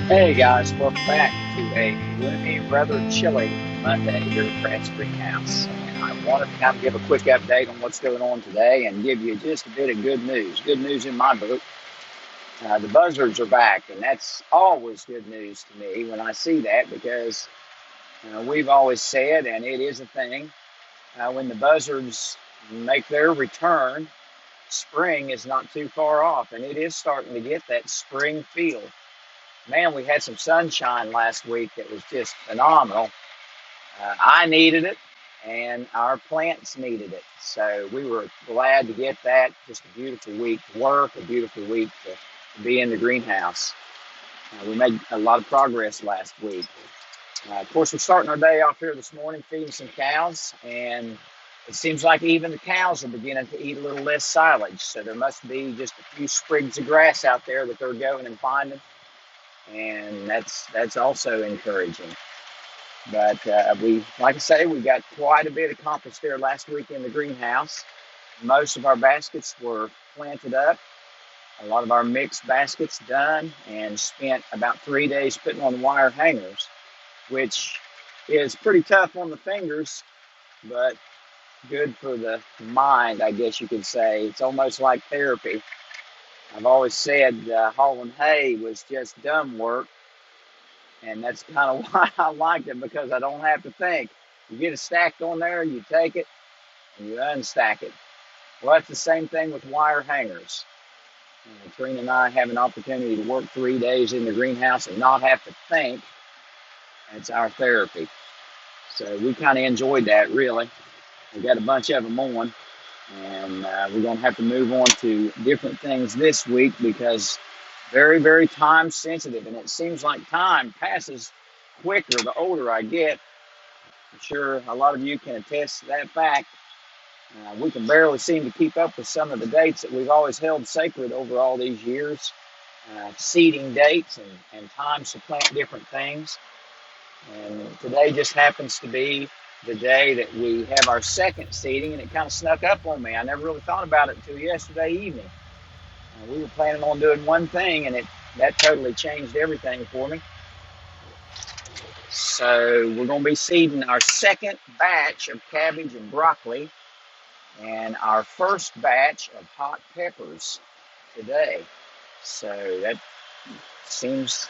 Hey guys, welcome back to a gloomy, rather chilly Monday here at Pratt's Greenhouse. And I wanted to kind of give a quick update on what's going on today and give you just a bit of good news. Good news in my book. The Buzzards are back, and that's always good news to me when I see that because we've always said, and it is a thing, when the Buzzards make their return, spring is not too far off, and it is starting to get that spring feel. Man, we had some sunshine last week that was just phenomenal. I needed it, and our plants needed it. So we were glad to get that. Just a beautiful week to work, a beautiful week to be in the greenhouse. We made a lot of progress last week. Of course, we're starting our day off here this morning feeding some cows, and it seems like even the cows are beginning to eat a little less silage. So there must be just a few sprigs of grass out there that they're going and finding, and that's also encouraging. But like I say, we got quite a bit accomplished there last week in the greenhouse. Most of our baskets were planted up. A lot of our mixed baskets done, and spent about 3 days putting on wire hangers, which is pretty tough on the fingers, but good for the mind, I guess you could say. It's almost like therapy. I've always said hauling hay was just dumb work, and that's kind of why I liked it, because I don't have to think. You get it stacked on there, you take it, and you unstack it. Well, that's the same thing with wire hangers. Trina and I have an opportunity to work 3 days in the greenhouse and not have to think. It's our therapy. So we kind of enjoyed that, really. We got a bunch of them on, and we're going to have to move on to different things this week because very, very time sensitive, and it seems like time passes quicker the older I get. I'm sure a lot of you can attest to that fact. We can barely seem to keep up with some of the dates that we've always held sacred over all these years, seeding dates and times to plant different things. And today just happens to be the day that we have our second seeding, and it kind of snuck up on me. I never really thought about it until yesterday evening. We were planning on doing one thing, and that totally changed everything for me. So we're going to be seeding our second batch of cabbage and broccoli and our first batch of hot peppers today. So that seems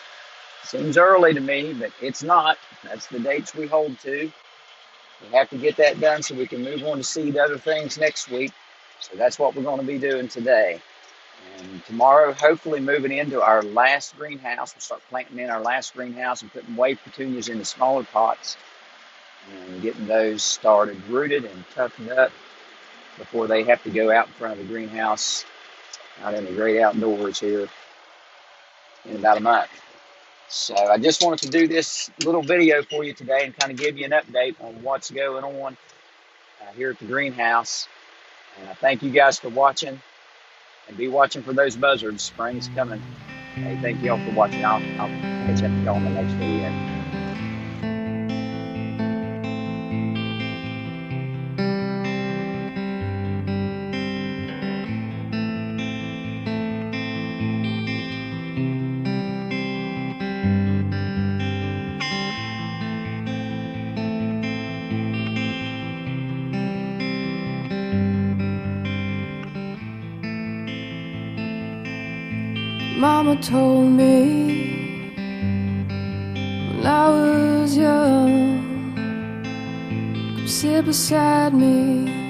early to me, but it's not. That's the dates we hold to. We have to get that done so we can move on to seed other things next week. So that's what we're going to be doing today. And tomorrow, hopefully moving into our last greenhouse, we'll start planting in our last greenhouse and putting wave petunias into smaller pots and getting those started, rooted and toughened up before they have to go out in front of the greenhouse out in the great outdoors here in about a month. So I just wanted to do this little video for you today and kind of give you an update on what's going on here at the greenhouse. And I thank you guys for watching, and be watching for those buzzards. Spring's coming. Hey, thank you all for watching. I'll catch up with y'all in the next video. Mama told me when I was young, come sit beside me